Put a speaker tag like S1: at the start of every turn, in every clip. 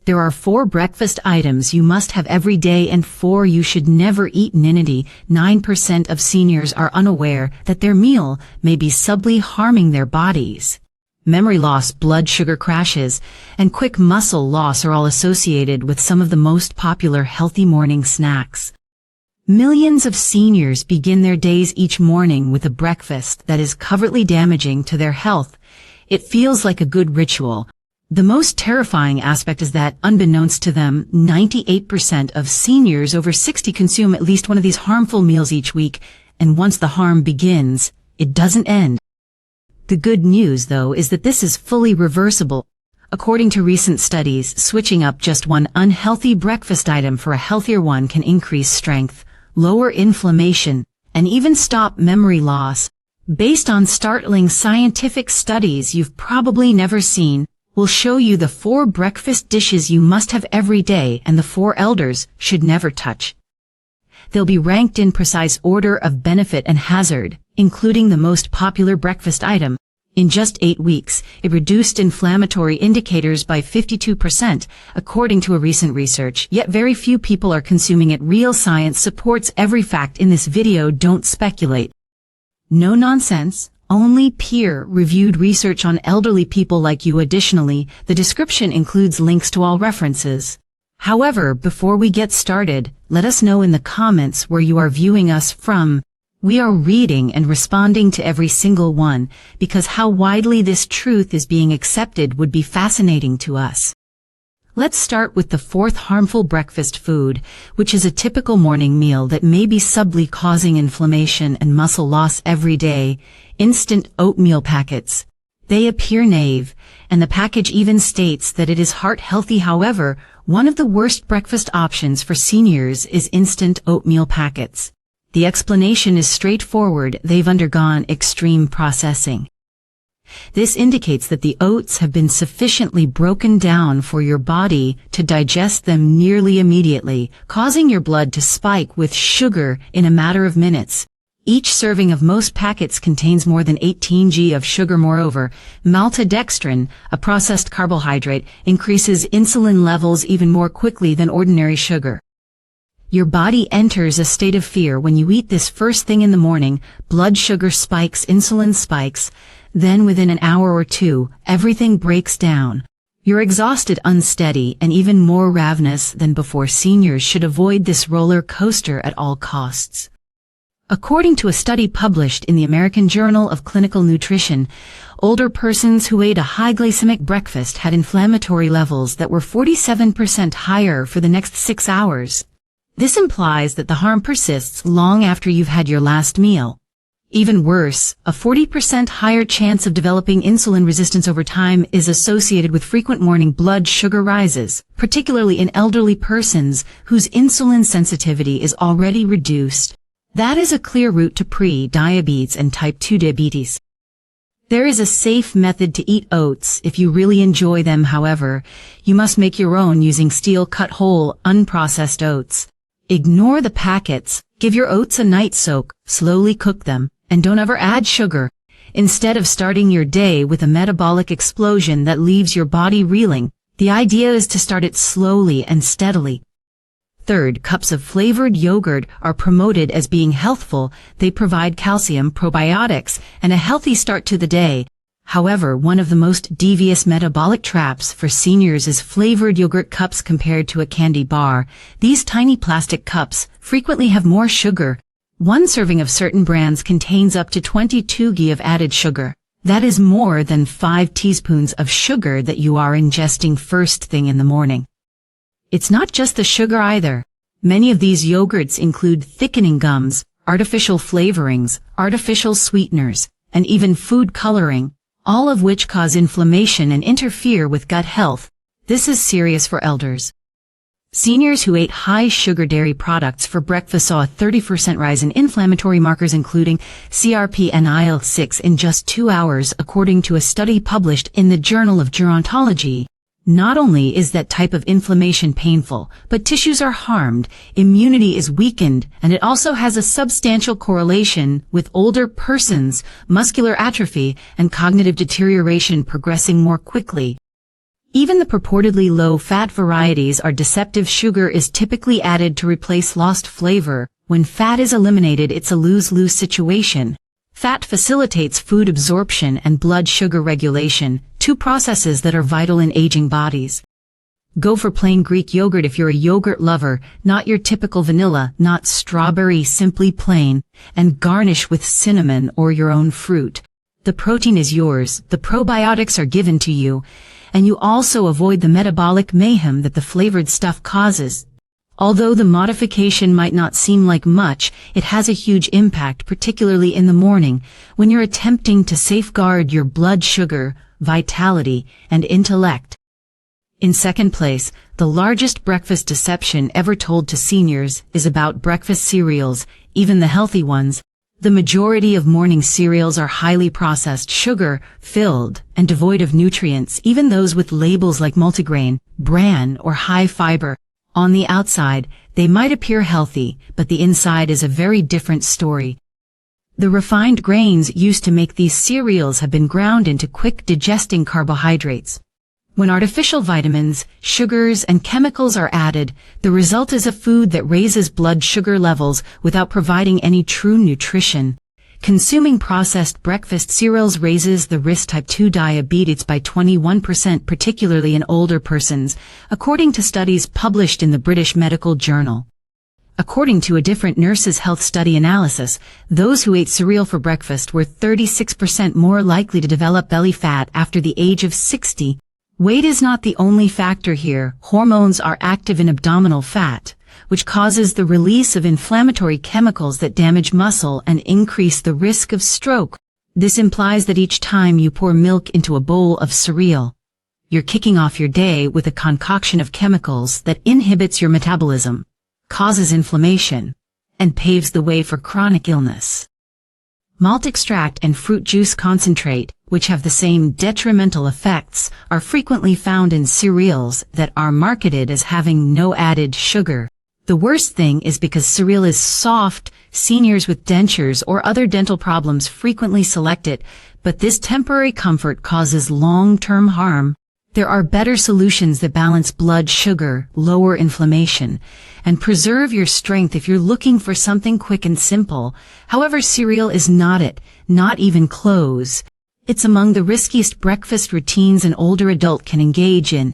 S1: There are 4 breakfast items you must have every day and 4 you should never eat. 9% of seniors are unaware that their meal may be subtly harming their bodies. Memory loss, blood sugar crashes, and quick muscle loss are all associated with some of the most popular healthy morning snacks. Millions of seniors begin their days each morning with a breakfast that is covertly damaging to their health. It feels like a good ritual. The most terrifying aspect is that, unbeknownst to them, 98% of seniors over 60 consume at least one of these harmful meals each week, and once the harm begins, it doesn't end. The good news, though, is that this is fully reversible. According to recent studies, switching up just one unhealthy breakfast item for a healthier one can increase strength, lower inflammation, and even stop memory loss. Based on startling scientific studies you've probably never seen, we'll show you the 4 breakfast dishes you must have every day and the 4 elders should never touch. They'll be ranked in precise order of benefit and hazard, including the most popular breakfast item. In just 8 weeks, it reduced inflammatory indicators by 52%, according to a recent research, yet very few people are consuming it. Real science supports every fact in this video. Don't speculate. No nonsense. Only peer-reviewed research on elderly people like you. Additionally, the description includes links to all references. However, before we get started, let us know in the comments where you are viewing us from. We are reading and responding to every single one, because how widely this truth is being accepted would be fascinating to us. Let's start with the 4th harmful breakfast food, which is a typical morning meal that may be subtly causing inflammation and muscle loss every day. Instant oatmeal packets. They appear naive, and the package even states that it is heart healthy. However, one of the worst breakfast options for seniors is instant oatmeal packets. The explanation is straightforward. They've undergone extreme processing. This indicates that the oats have been sufficiently broken down for your body to digest them nearly immediately, causing your blood to spike with sugar in a matter of minutes. Each serving of most packets contains more than 18 g of sugar. Moreover, maltodextrin, a processed carbohydrate, increases insulin levels even more quickly than ordinary sugar. Your body enters a state of fear when you eat this first thing in the morning. Blood sugar spikes, insulin spikes. Then within an hour or 2, everything breaks down. You're exhausted, unsteady, and even more ravenous than before. Seniors should avoid this roller coaster at all costs. According to a study published in the American Journal of Clinical Nutrition, older persons who ate a high glycemic breakfast had inflammatory levels that were 47% higher for the next 6 hours. This implies that the harm persists long after you've had your last meal. Even worse, a 40% higher chance of developing insulin resistance over time is associated with frequent morning blood sugar rises, particularly in elderly persons whose insulin sensitivity is already reduced. That is a clear route to pre-diabetes and type 2 diabetes. There is a safe method to eat oats if you really enjoy them. However, you must make your own using steel-cut whole, unprocessed oats. Ignore the packets, give your oats a night soak, slowly cook them, and don't ever add sugar. Instead of starting your day with a metabolic explosion that leaves your body reeling, the idea is to start it slowly and steadily. Third, cups of flavored yogurt are promoted as being healthful. They provide calcium, probiotics, and a healthy start to the day. However, one of the most devious metabolic traps for seniors is flavored yogurt cups compared to a candy bar. These tiny plastic cups frequently have more sugar. One serving of certain brands contains up to 22 g of added sugar. That is more than 5 teaspoons of sugar that you are ingesting first thing in the morning. It's not just the sugar either. Many of these yogurts include thickening gums, artificial flavorings, artificial sweeteners, and even food coloring, all of which cause inflammation and interfere with gut health. This is serious for elders. Seniors who ate high-sugar dairy products for breakfast saw a 30% rise in inflammatory markers including CRP and IL-6 in just 2 hours, according to a study published in the Journal of Gerontology. Not only is that type of inflammation painful, but tissues are harmed, immunity is weakened, and it also has a substantial correlation with older persons, muscular atrophy, and cognitive deterioration progressing more quickly. Even the purportedly low-fat varieties are deceptive. Sugar is typically added to replace lost flavor. When fat is eliminated, it's a lose-lose situation. Fat facilitates food absorption and blood sugar regulation, two processes that are vital in aging bodies. Go for plain Greek yogurt if you're a yogurt lover, not your typical vanilla, not strawberry, simply plain, and garnish with cinnamon or your own fruit. The protein is yours, the probiotics are given to you, and you also avoid the metabolic mayhem that the flavored stuff causes. Although the modification might not seem like much, it has a huge impact, particularly in the morning, when you're attempting to safeguard your blood sugar, vitality, and intellect. In second place, the largest breakfast deception ever told to seniors is about breakfast cereals, even the healthy ones. The majority of morning cereals are highly processed, sugar-filled, and devoid of nutrients, even those with labels like multigrain, bran, or high fiber. On the outside, they might appear healthy, but the inside is a very different story. The refined grains used to make these cereals have been ground into quick-digesting carbohydrates. When artificial vitamins, sugars, and chemicals are added, the result is a food that raises blood sugar levels without providing any true nutrition. Consuming processed breakfast cereals raises the risk type 2 diabetes by 21%, particularly in older persons, according to studies published in the British Medical Journal. According to a different nurses' health study analysis, those who ate cereal for breakfast were 36% more likely to develop belly fat after the age of 60. Weight is not the only factor here. Hormones are active in abdominal fat, which causes the release of inflammatory chemicals that damage muscle and increase the risk of stroke. This implies that each time you pour milk into a bowl of cereal, you're kicking off your day with a concoction of chemicals that inhibits your metabolism, causes inflammation, and paves the way for chronic illness. Malt extract and fruit juice concentrate, which have the same detrimental effects, are frequently found in cereals that are marketed as having no added sugar. The worst thing is because cereal is soft, seniors with dentures or other dental problems frequently select it, but this temporary comfort causes long-term harm. There are better solutions that balance blood sugar, lower inflammation, and preserve your strength if you're looking for something quick and simple. However, cereal is not it, not even close. It's among the riskiest breakfast routines an older adult can engage in.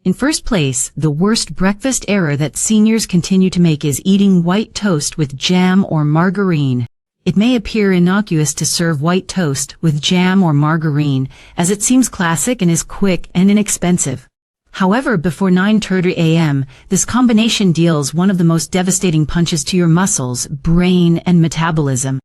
S1: In first place, the worst breakfast error that seniors continue to make is eating white toast with jam or margarine. It may appear innocuous to serve white toast with jam or margarine, as it seems classic and is quick and inexpensive. However, before 9:30 a.m., this combination deals one of the most devastating punches to your muscles, brain, and metabolism.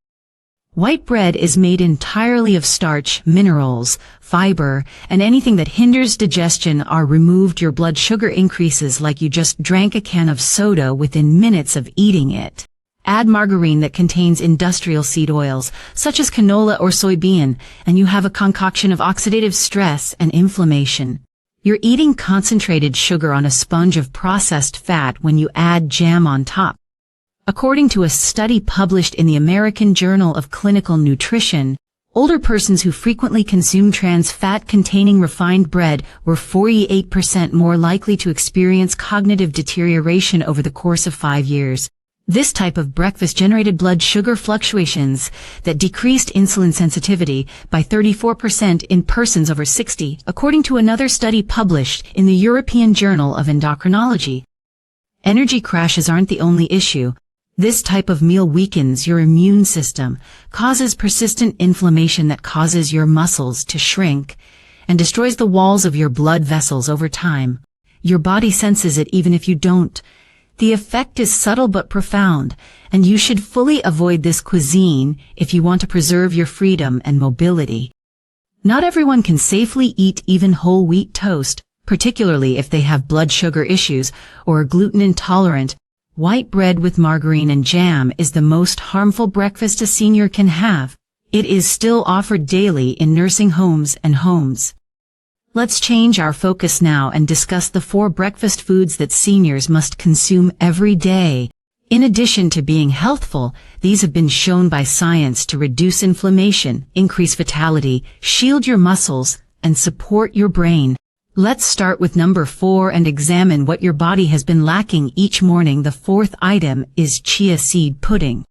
S1: White bread is made entirely of starch, minerals, fiber, and anything that hinders digestion are removed. Your blood sugar increases like you just drank a can of soda within minutes of eating it. Add margarine that contains industrial seed oils, such as canola or soybean, and you have a concoction of oxidative stress and inflammation. You're eating concentrated sugar on a sponge of processed fat when you add jam on top. According to a study published in the American Journal of Clinical Nutrition, older persons who frequently consume trans fat-containing refined bread were 48% more likely to experience cognitive deterioration over the course of 5 years. This type of breakfast generated blood sugar fluctuations that decreased insulin sensitivity by 34% in persons over 60, according to another study published in the European Journal of Endocrinology. Energy crashes aren't the only issue. This type of meal weakens your immune system, causes persistent inflammation that causes your muscles to shrink, and destroys the walls of your blood vessels over time. Your body senses it even if you don't. The effect is subtle but profound, and you should fully avoid this cuisine if you want to preserve your freedom and mobility. Not everyone can safely eat even whole wheat toast, particularly if they have blood sugar issues or are gluten intolerant. White bread with margarine and jam is the most harmful breakfast a senior can have. It is still offered daily in nursing homes and homes. Let's change our focus now and discuss the 4 breakfast foods that seniors must consume every day. In addition to being healthful, these have been shown by science to reduce inflammation, increase vitality, shield your muscles, and support your brain. Let's start with number 4 and examine what your body has been lacking each morning. The fourth item is chia seed pudding.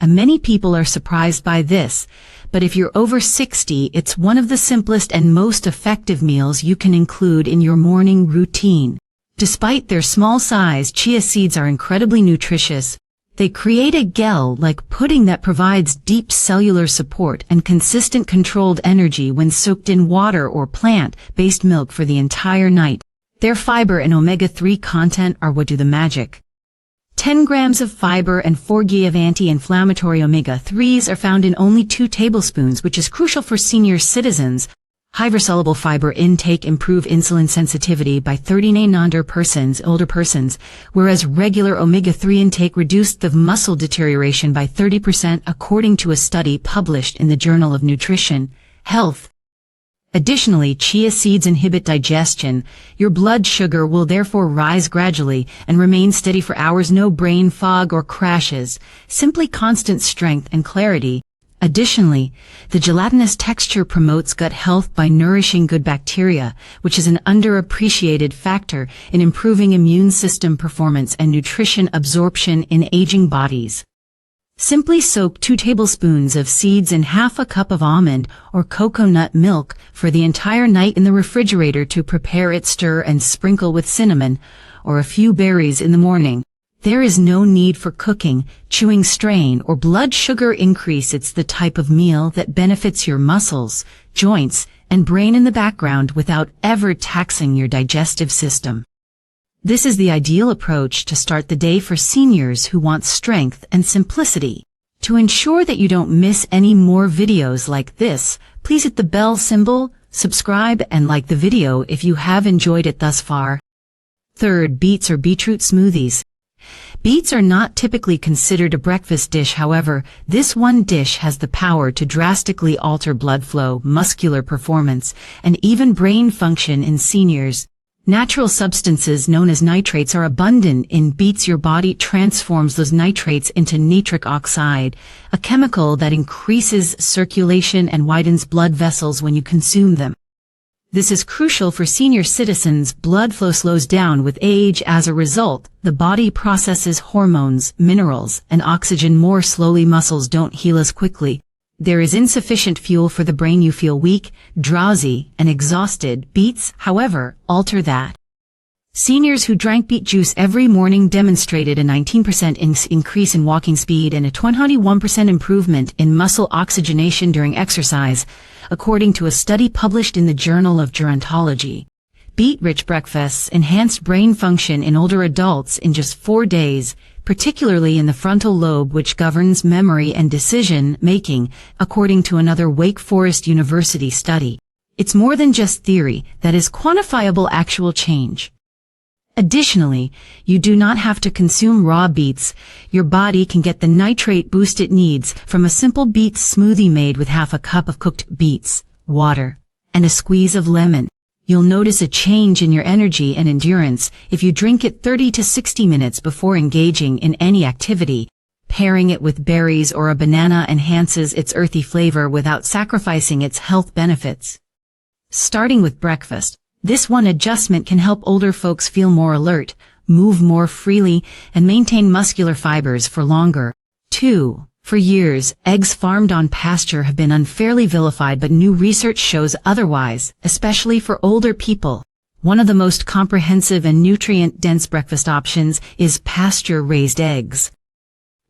S1: Many people are surprised by this, but if you're over 60, it's one of the simplest and most effective meals you can include in your morning routine. Despite their small size, chia seeds are incredibly nutritious. They create a gel-like pudding that provides deep cellular support and consistent controlled energy when soaked in water or plant-based milk for the entire night. Their fiber and omega-3 content are what do the magic. 10 grams of fiber and 4 g of anti-inflammatory omega-3s are found in only 2 tablespoons, which is crucial for senior citizens. Hydrosoluble fiber intake improve insulin sensitivity by 39% older persons, whereas regular omega-3 intake reduced the muscle deterioration by 30% according to a study published in the Journal of Nutrition, Health. Additionally, chia seeds inhibit digestion. Your blood sugar will therefore rise gradually and remain steady for hours. No brain fog or crashes, simply constant strength and clarity. Additionally, the gelatinous texture promotes gut health by nourishing good bacteria, which is an underappreciated factor in improving immune system performance and nutrition absorption in aging bodies. Simply soak 2 tablespoons of seeds in half a cup of almond or coconut milk for the entire night in the refrigerator to prepare it. Stir and sprinkle with cinnamon or a few berries in the morning. There is no need for cooking, chewing, strain, or blood sugar increase. It's the type of meal that benefits your muscles, joints, and brain in the background without ever taxing your digestive system. This is the ideal approach to start the day for seniors who want strength and simplicity. To ensure that you don't miss any more videos like this, please hit the bell symbol, subscribe, and like the video if you have enjoyed it thus far. Third, beets or beetroot smoothies. Beets are not typically considered a breakfast dish. However, this one dish has the power to drastically alter blood flow, muscular performance, and even brain function in seniors. Natural substances known as nitrates are abundant in beets. Your body transforms those nitrates into nitric oxide, a chemical that increases circulation and widens blood vessels when you consume them. This is crucial for senior citizens. Blood flow slows down with age. As a result, the body processes hormones, minerals, and oxygen more slowly. Muscles don't heal as quickly. There is insufficient fuel for the brain. You feel weak, drowsy, and exhausted. Beets, however, alter that. Seniors who drank beet juice every morning demonstrated a 19% increase in walking speed and a 21% improvement in muscle oxygenation during exercise, according to a study published in the Journal of Gerontology. Beet-rich breakfasts enhanced brain function in older adults in just 4 days, particularly in the frontal lobe, which governs memory and decision-making, according to another Wake Forest University study. It's more than just theory, that is quantifiable actual change. Additionally, you do not have to consume raw beets. Your body can get the nitrate boost it needs from a simple beet smoothie made with half a cup of cooked beets, water, and a squeeze of lemon. You'll notice a change in your energy and endurance if you drink it 30 to 60 minutes before engaging in any activity. Pairing it with berries or a banana enhances its earthy flavor without sacrificing its health benefits. Starting with breakfast, this one adjustment can help older folks feel more alert, move more freely, and maintain muscular fibers for longer. 2. For years, eggs farmed on pasture have been unfairly vilified, but new research shows otherwise, especially for older people. One of the most comprehensive and nutrient-dense breakfast options is pasture-raised eggs.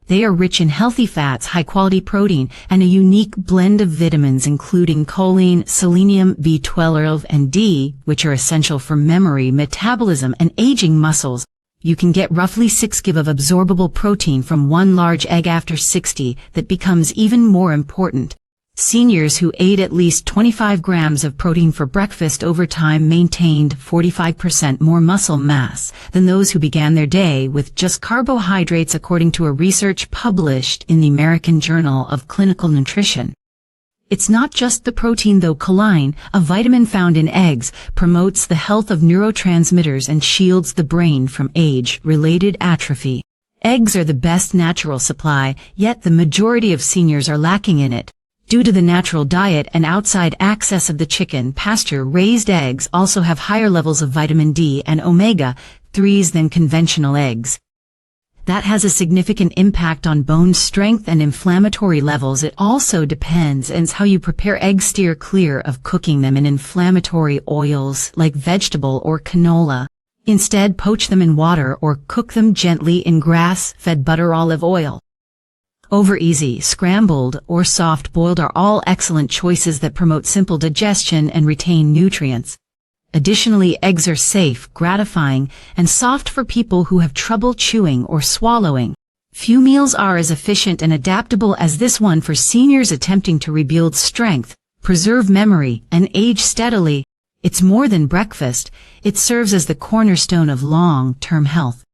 S1: They are rich in healthy fats, high-quality protein, and a unique blend of vitamins including choline, selenium, B12, and D, which are essential for memory, metabolism, and aging muscles. You can get roughly 6 g of absorbable protein from one large egg after 60. That becomes even more important. Seniors who ate at least 25 grams of protein for breakfast over time maintained 45% more muscle mass than those who began their day with just carbohydrates, according to a research published in the American Journal of Clinical Nutrition. It's not just the protein though. Choline, a vitamin found in eggs, promotes the health of neurotransmitters and shields the brain from age-related atrophy. Eggs are the best natural supply, yet the majority of seniors are lacking in it. Due to the natural diet and outside access of the chicken, pasture-raised eggs also have higher levels of vitamin D and omega-3s than conventional eggs. That has a significant impact on bone strength and inflammatory levels. It also depends on how you prepare eggs. Steer clear of cooking them in inflammatory oils like vegetable or canola. Instead, poach them in water or cook them gently in grass-fed butter olive oil. Over easy, scrambled, or soft-boiled are all excellent choices that promote simple digestion and retain nutrients. Additionally, eggs are safe, gratifying, and soft for people who have trouble chewing or swallowing. Few meals are as efficient and adaptable as this one for seniors attempting to rebuild strength, preserve memory, and age steadily. It's more than breakfast, it serves as the cornerstone of long-term health.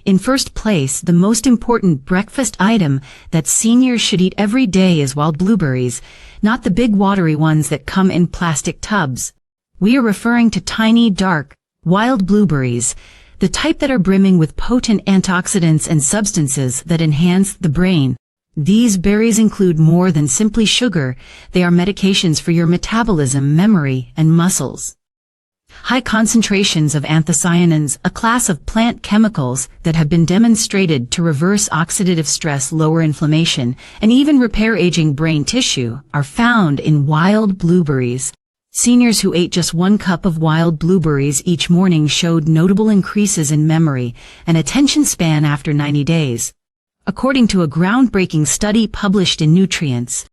S1: In first place, the most important breakfast item that seniors should eat every day is wild blueberries, not the big watery ones that come in plastic tubs. We are referring to tiny, dark, wild blueberries, the type that are brimming with potent antioxidants and substances that enhance the brain. These berries include more than simply sugar. They are medications for your metabolism, memory, and muscles. High concentrations of anthocyanins, a class of plant chemicals that have been demonstrated to reverse oxidative stress, lower inflammation, and even repair aging brain tissue, are found in wild blueberries. Seniors who ate just 1 cup of wild blueberries each morning showed notable increases in memory and attention span after 90 days. According to a groundbreaking study published in Nutrients,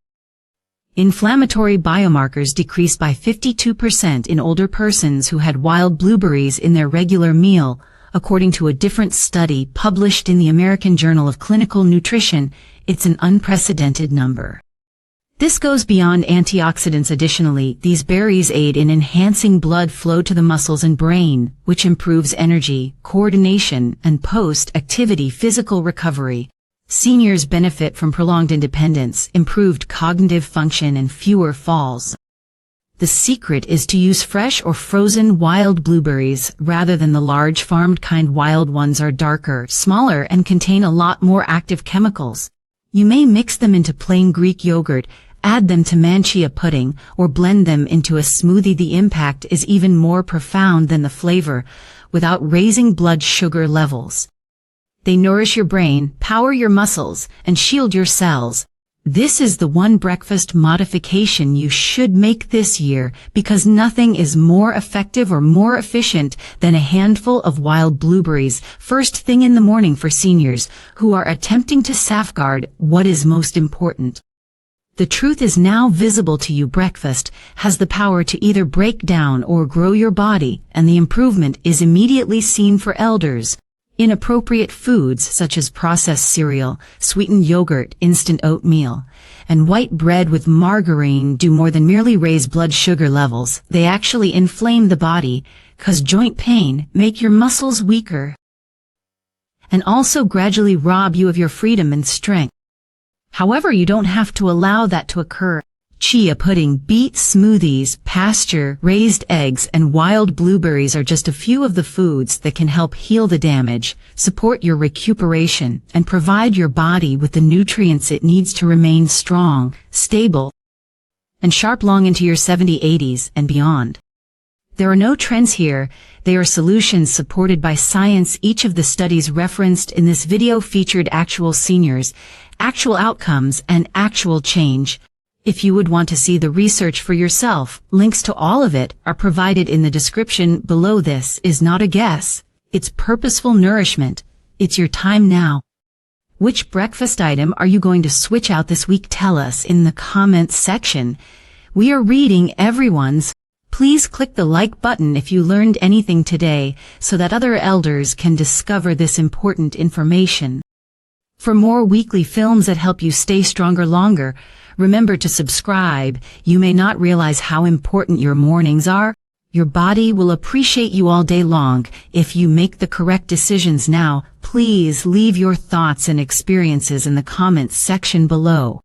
S1: inflammatory biomarkers decreased by 52% in older persons who had wild blueberries in their regular meal, according to a different study published in the American Journal of Clinical Nutrition. It's an unprecedented number. This goes beyond antioxidants. Additionally, these berries aid in enhancing blood flow to the muscles and brain, which improves energy, coordination, and post-activity physical recovery. Seniors benefit from prolonged independence, improved cognitive function, and fewer falls. The secret is to use fresh or frozen wild blueberries rather than the large farmed kind. Wild ones are darker, smaller, and contain a lot more active chemicals. You may mix them into plain Greek yogurt, add them to manchia pudding, or blend them into a smoothie. The impact is even more profound than the flavor, without raising blood sugar levels. They nourish your brain, power your muscles, and shield your cells. This is the one breakfast modification you should make this year, because nothing is more effective or more efficient than a handful of wild blueberries first thing in the morning for seniors who are attempting to safeguard what is most important. The truth is now visible to you. Breakfast has the power to either break down or grow your body, and the improvement is immediately seen for elders. Inappropriate foods such as processed cereal, sweetened yogurt, instant oatmeal, and white bread with margarine do more than merely raise blood sugar levels. They actually inflame the body, cause joint pain, make your muscles weaker, and also gradually rob you of your freedom and strength. However, you don't have to allow that to occur. Chia pudding, beet smoothies, pasture-raised eggs, and wild blueberries are just a few of the foods that can help heal the damage, support your recuperation, and provide your body with the nutrients it needs to remain strong, stable, and sharp long into your 70s, 80s, and beyond. There are no trends here. They are solutions supported by science. Each of the studies referenced in this video featured actual seniors, actual outcomes, and actual change. If you would want to see the research for yourself, links to all of it are provided in the description below. This is not a guess. It's purposeful nourishment. It's your time now. Which breakfast item are you going to switch out this week? Tell us in the comments section. We are reading everyone's. Please click the like button if you learned anything today so that other elders can discover this important information. For more weekly films that help you stay stronger longer, remember to subscribe. You may not realize how important your mornings are. Your body will appreciate you all day long if you make the correct decisions now. Please leave your thoughts and experiences in the comments section below.